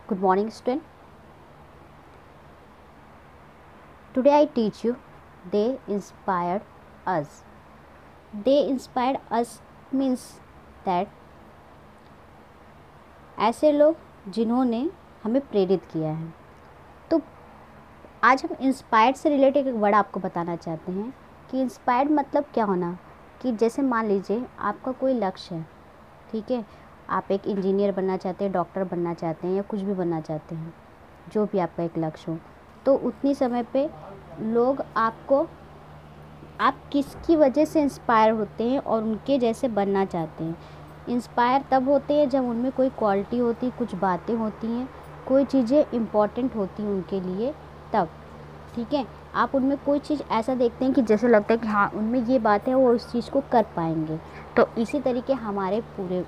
Good morning, student. Today I teach you they inspired us. They inspired us means that ऐसे लोग जिन्होंने हमें प्रेरित किया है। तो आज हम इंस्पायर्ड से रिलेटेड एक वर्ड आपको बताना चाहते हैं कि इंस्पायर्ड मतलब क्या होना। कि जैसे मान लीजिए आपका कोई लक्ष्य है, ठीक है, आप एक इंजीनियर बनना चाहते हैं, डॉक्टर बनना चाहते हैं या कुछ भी बनना चाहते हैं, जो भी आपका एक लक्ष्य हो, तो उतनी समय पे लोग आपको आप किसकी वजह से इंस्पायर होते हैं और उनके जैसे बनना चाहते हैं। इंस्पायर तब होते हैं जब उनमें कोई क्वालिटी होती, कुछ बातें होती हैं, कोई चीज़ें इम्पॉर्टेंट होती हैं उनके लिए, तब ठीक है आप उनमें कोई चीज़ ऐसा देखते हैं कि जैसे लगता है कि हाँ उनमें ये बात है, वो उस चीज़ को कर पाएंगे। तो इसी तरीके हमारे पूरे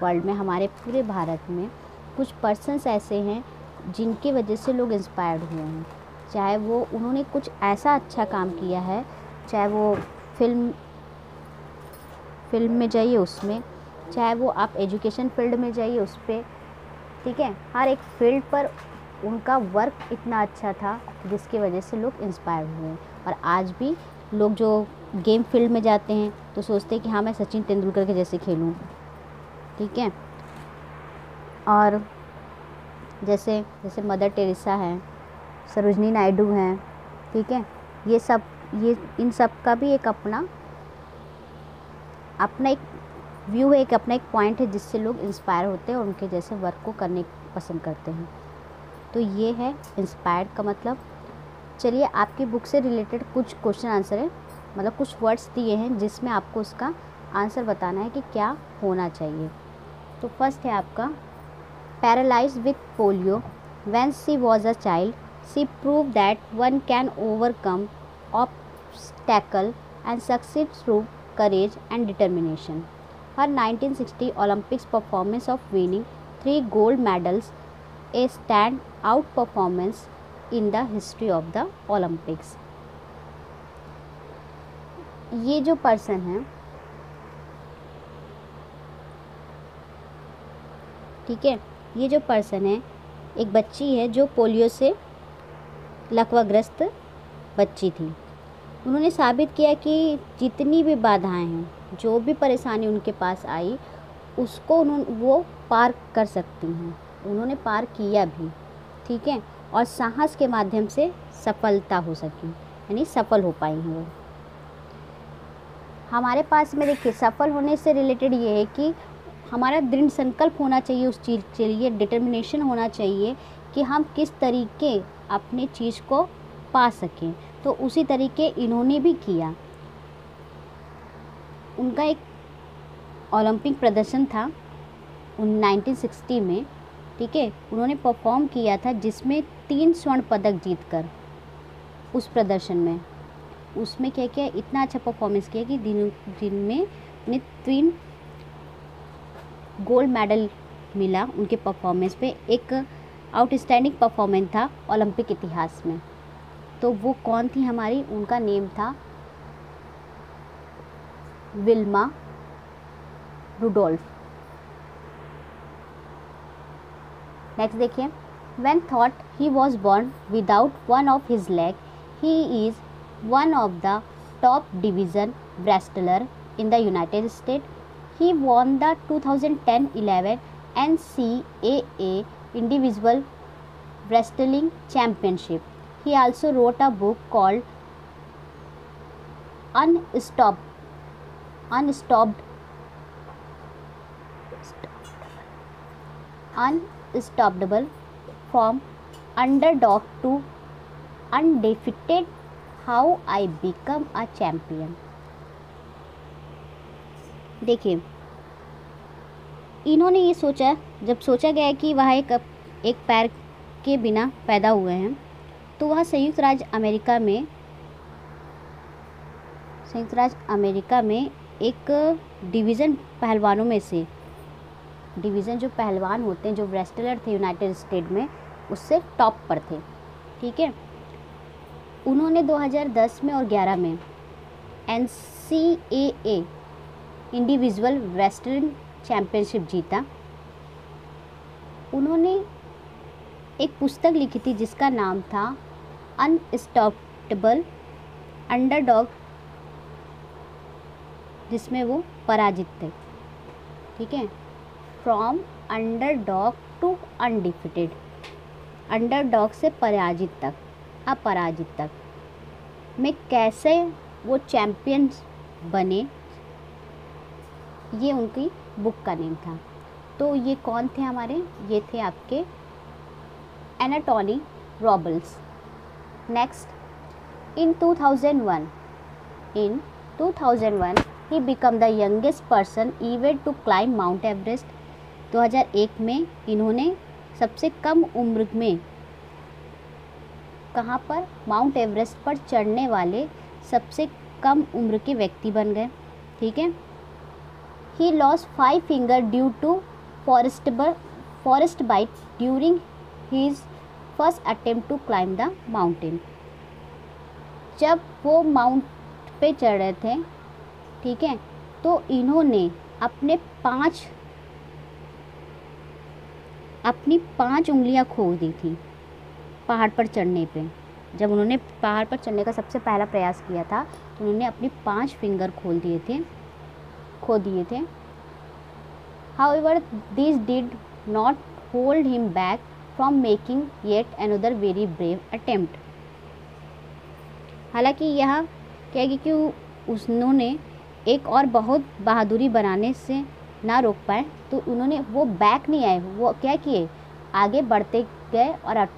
वर्ल्ड में, हमारे पूरे भारत में कुछ पर्सन्स ऐसे हैं जिनकी वजह से लोग इंस्पायर्ड हुए हैं। चाहे वो उन्होंने कुछ ऐसा अच्छा काम किया है, चाहे वो फिल्म में जाइए उसमें, चाहे वो आप एजुकेशन फील्ड में जाइए उस पर, ठीक है, हर एक फील्ड पर उनका वर्क इतना अच्छा था जिसकी वजह से लोग इंस्पायर हुए हैं। और आज भी लोग जो गेम फील्ड में जाते हैं तो सोचते हैं कि हाँ मैं सचिन तेंदुलकर के जैसे खेलूँ, ठीक है। और जैसे जैसे मदर टेरेसा है, सरोजनी नायडू हैं, ठीक है, ये इन सब का भी एक अपना एक व्यू है, एक अपना एक पॉइंट है जिससे लोग इंस्पायर होते हैं और उनके जैसे वर्क को करने पसंद करते हैं। तो ये है इंस्पायर्ड का मतलब। चलिए आपकी बुक से रिलेटेड कुछ क्वेश्चन आंसर है, मतलब कुछ वर्ड्स दिए हैं जिसमें आपको उसका आंसर बताना है कि क्या होना चाहिए। तो फर्स्ट है आपका paralysed with polio when she was a child she prove that one can overcome obstacle and succeed through courage and determination. Her 1960 Olympics performance of winning 3 gold medals a stand-out performance in the history of the Olympics. ये जो person है, ठीक है, ये जो person है एक बच्ची है जो पोलियो से लकवाग्रस्त बच्ची थी। उन्होंने साबित किया कि जितनी भी बाधाएं हैं, जो भी परेशानी उनके पास आई, उसको वो पार कर सकती हैं। उन्होंने पार किया भी, ठीक है, और साहस के माध्यम से सफलता हो सकी, यानी सफल हो पाई हैं वो। हमारे पास में देखिए सफल होने से रिलेटेड ये है कि हमारा दृढ़ संकल्प होना चाहिए उस चीज़ के लिए, डिटर्मिनेशन होना चाहिए कि हम किस तरीके अपने चीज़ को पा सकें। तो उसी तरीके इन्होंने भी किया। उनका एक ओलंपिक प्रदर्शन था 1960 में, ठीक है, उन्होंने परफॉर्म किया था जिसमें 3 स्वर्ण पदक जीतकर उस प्रदर्शन में, उसमें क्या किया, इतना अच्छा परफॉर्मेंस किया कि जिनमें उन्हें 3 गोल्ड मेडल मिला उनके परफॉर्मेंस पे। एक आउटस्टैंडिंग परफॉर्मेंस था ओलंपिक इतिहास में। तो वो कौन थी हमारी, उनका नेम था विल्मा रुडोल्फ। नेक्स्ट देखिए, when thought he was born without one of his leg, he is one of the top division wrestler in the United States. He won the 2010-11 NCAA Individual Wrestling Championship. He also wrote a book called Unstoppable from Underdog to Undefeated, How I Become a Champion. देखिए इन्होंने ये सोचा, जब सोचा गया कि वह एक पैर के बिना पैदा हुए हैं, तो वह संयुक्त राज्य अमेरिका में एक डिवीज़न पहलवानों में से, डिवीज़न जो पहलवान होते हैं, जो रेस्लर थे यूनाइटेड स्टेट में, उससे टॉप पर थे, ठीक है। उन्होंने 2010 में और 11 में NCAA इंडिविजुअल रेस्लिंग चैम्पियनशिप जीता। उन्होंने एक पुस्तक लिखी थी जिसका नाम था अनस्टॉपेबल अंडरडॉग, जिसमें वो पराजित थे। ठीक है, from underdog to undefeated, underdog से पराजित तक, अपराजित तक में कैसे वो चैम्पियंस बने, ये उनकी बुक का नेम था। तो ये कौन थे हमारे, ये थे आपके Anthony Robles. Next, in 2001 he become the youngest person ever to climb Mount Everest. 2001 में इन्होंने सबसे कम उम्र में कहाँ पर, माउंट एवरेस्ट पर चढ़ने वाले सबसे कम उम्र के व्यक्ति बन गए। ठीक है, he lost 5 finger due to frostbite during his first attempt to climb the mountain. जब वो माउंट पे चढ़ रहे थे, ठीक है, तो इन्होंने अपनी 5 उंगलियां खो दी थी पहाड़ पर चढ़ने पे। जब उन्होंने पहाड़ पर चढ़ने का सबसे पहला प्रयास किया था तो उन्होंने अपनी 5 फिंगर खो दिए थे। However, this did not hold him back from making yet another very brave attempt. हालांकि यह क्या है कि उन्होंने एक और बहुत बहादुरी बनाने से ना रोक पाए, तो उन्होंने वो बैक नहीं आए, वो क्या किए, आगे बढ़ते गए और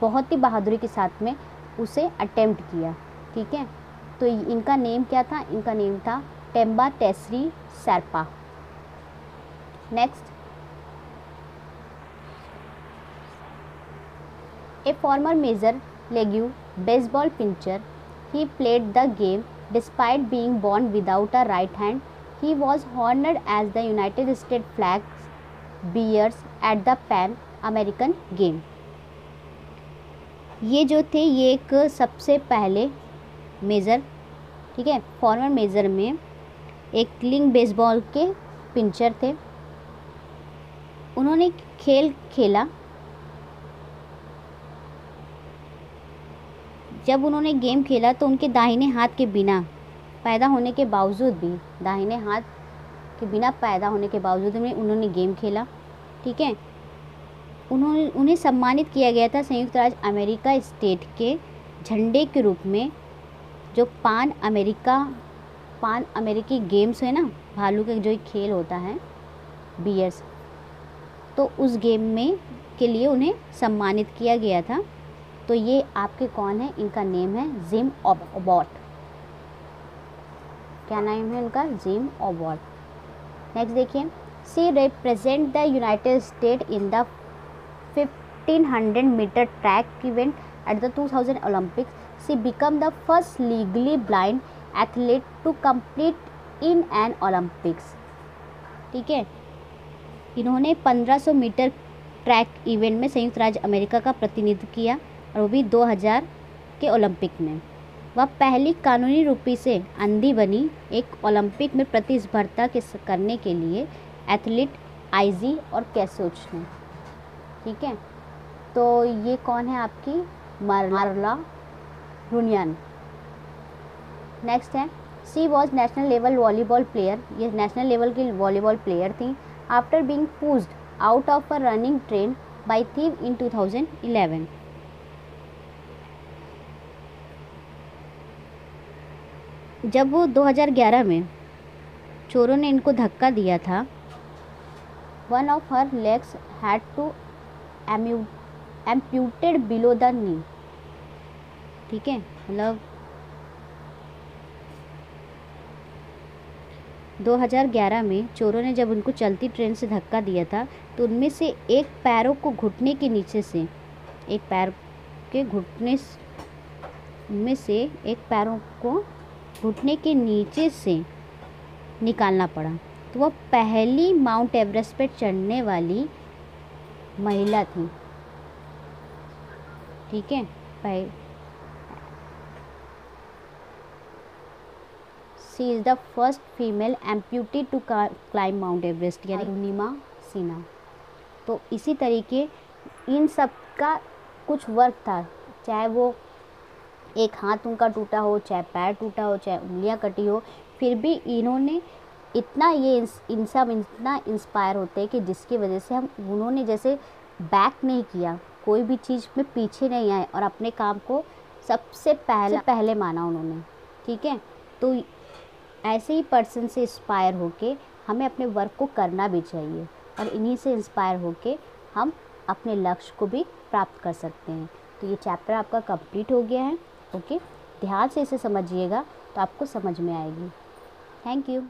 बहुत ही बहादुरी के साथ में उसे अटेम्प्ट किया। ठीक है, तो इनका नेम क्या था, इनका नेम था Temba Tsheri Sherpa. Next, a former major league baseball pitcher, he played the game despite being born without a right hand. He was honored as the United States flag bearers at the Pan American Game. ये जो थे, ये एक सबसे पहले major, ठीक है, farmer major में एक लिंग बेसबॉल के पिंचर थे। उन्होंने खेल खेला, जब उन्होंने गेम खेला तो उनके दाहिने हाथ के बिना पैदा होने के बावजूद भी, दाहिने हाथ के बिना पैदा होने के बावजूद में उन्होंने गेम खेला। ठीक है, उन्हें सम्मानित किया गया था संयुक्त राज्य अमेरिका स्टेट के झंडे के रूप में, जो पान अमेरिकी गेम्स है ना, भालू का जो खेल होता है, बियर्स, तो उस गेम में के लिए उन्हें सम्मानित किया गया था। तो ये आपके कौन है, इनका नेम है जिम अबॉट। क्या नाम है उनका, जिम अबॉट। नेक्स्ट देखिए, she represent the United State in the 1500 metre track event at the 2000 Olympics. She become the first legally blind athlete to complete in an Olympics. ठीक है, इन्होंने 1500 metre track event में संयुक्त राज्य America का प्रतिनिधित्व किया, और वो भी 2000 के ओलंपिक में। वह पहली कानूनी रूपी से अंधी बनी एक ओलंपिक में प्रतिस्पर्धा करने के लिए एथलीट आईजी और कैसोच में। ठीक है, तो ये कौन है आपकी, मार्ला रुनियन। नेक्स्ट है, she was national level volleyball player, ये नेशनल लेवल की वॉलीबॉल प्लेयर थी। After being pushed out of a running train by thief in 2011। जब वो 2011 में चोरों ने इनको धक्का दिया था, one of her legs had to amputated below the knee. ठीक है, मतलब 2011 में चोरों ने जब उनको चलती ट्रेन से धक्का दिया था, तो उनमें से एक पैरों को घुटने के नीचे से, एक पैर के घुटने में से एक पैरों को घुटने के नीचे से निकालना पड़ा। तो वह पहली माउंट एवरेस्ट पर चढ़ने वाली महिला थी। ठीक है, she is the first female amputee to climb Mount Everest, यानी अरुणिमा सिन्हा। तो इसी तरीके इन सब का कुछ वर्क था, चाहे वो एक हाथ उनका टूटा हो, चाहे पैर टूटा हो, चाहे उंगलियां कटी हो, फिर भी इन्होंने इतना ये इन सब इतना इंस्पायर होते हैं कि जिसकी वजह से हम उन्होंने जैसे बैक नहीं किया, कोई भी चीज़ में पीछे नहीं आए और अपने काम को सबसे पहले माना उन्होंने। ठीक है, तो ऐसे ही पर्सन से इंस्पायर होके हमें अपने वर्क को करना भी चाहिए और इन्हीं से इंस्पायर होके हम अपने लक्ष्य को भी प्राप्त कर सकते हैं। तो ये चैप्टर आपका कंप्लीट हो गया है। ओके, ध्यान से इसे समझिएगा तो आपको समझ में आएगी। Thank you.